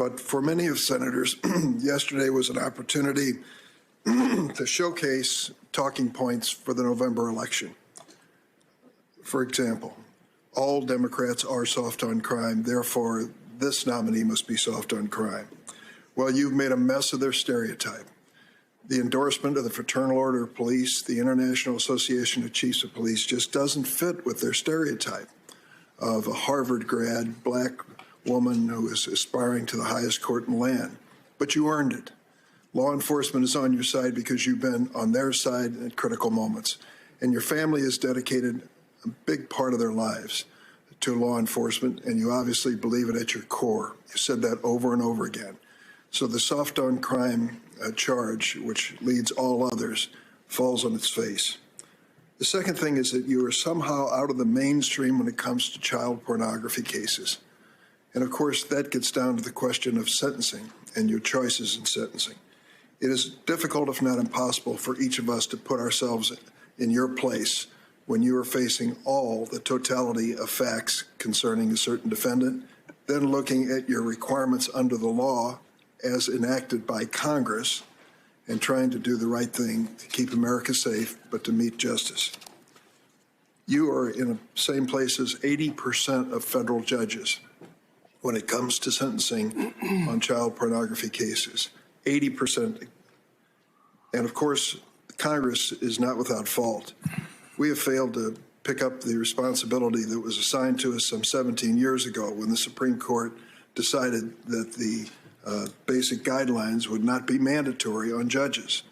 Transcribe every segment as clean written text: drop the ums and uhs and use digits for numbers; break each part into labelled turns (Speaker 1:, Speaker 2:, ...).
Speaker 1: But for many of senators, yesterday was an opportunity to showcase talking points for the November election. For example, all Democrats are soft on crime, therefore this nominee must be soft on crime. Well, you've made a mess of their stereotype. The endorsement of the Fraternal Order of Police, the International Association of Chiefs of Police, just doesn't fit with their stereotype of a Harvard grad, black woman who is aspiring to the highest court in the land. But you earned it. Law enforcement is on your side because you've been on their side at critical moments. And your family has dedicated a big part of their lives to law enforcement, and you obviously believe it at your core. You said that over and over again. So the soft on crime charge, which leads all others, falls on its face. The second thing is that you are somehow out of the mainstream when it comes to child pornography cases. And of course, that gets down to the question of sentencing and your choices in sentencing. It is difficult, if not impossible, for each of us to put ourselves in your place when you are facing all the totality of facts concerning a certain defendant, then looking at your requirements under the law as enacted by Congress and trying to do the right thing to keep America safe, but to meet justice. You are in the same place as 80% of federal judges when it comes to sentencing on child pornography cases. 80%. And of course, Congress is not without fault. We have failed to pick up the responsibility that was assigned to us some 17 years ago when the Supreme Court decided that the basic guidelines would not be mandatory on judges.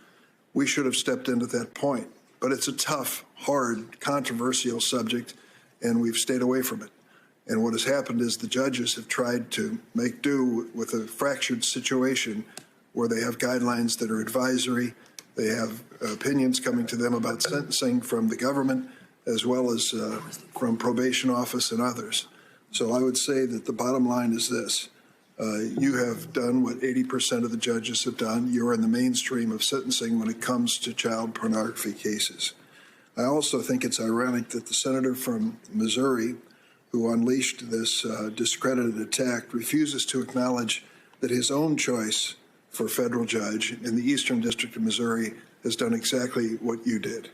Speaker 1: We should have stepped in at that point. But it's a tough, hard, controversial subject, and we've stayed away from it. And what has happened is the judges have tried to make do with a fractured situation where they have guidelines that are advisory, they have opinions coming to them about sentencing from the government, as well as from probation office and others. So I would say that the bottom line is this. You have done what 80% of the judges have done. You're in the mainstream of sentencing when it comes to child pornography cases. I also think it's ironic that the senator from Missouri who unleashed this discredited attack refuses to acknowledge that his own choice for federal judge in the Eastern District of Missouri has done exactly what you did.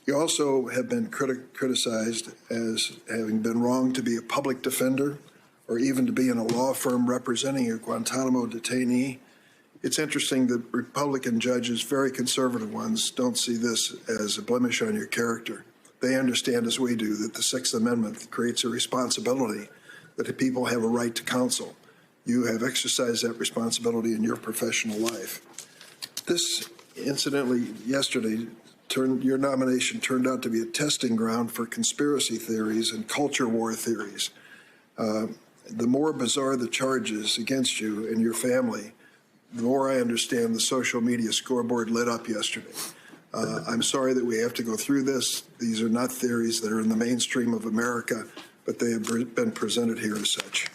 Speaker 1: You also have been criticized as having been wrong to be a public defender or even to be in a law firm representing a Guantanamo detainee. It's interesting that Republican judges, very conservative ones, don't see this as a blemish on your character. They understand, as we do, that the Sixth Amendment creates a responsibility that people have a right to counsel. You have exercised that responsibility in your professional life. This, incidentally, yesterday, your nomination turned out to be a testing ground for conspiracy theories and culture war theories. The more bizarre the charges against you and your family, the more I understand the social media scoreboard lit up yesterday. I'm sorry that we have to go through this. These are not theories that are in the mainstream of America, but they have been presented here as such.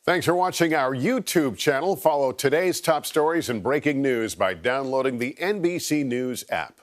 Speaker 2: Thanks for watching our YouTube channel. Follow today's top stories and breaking news by downloading the NBC News app.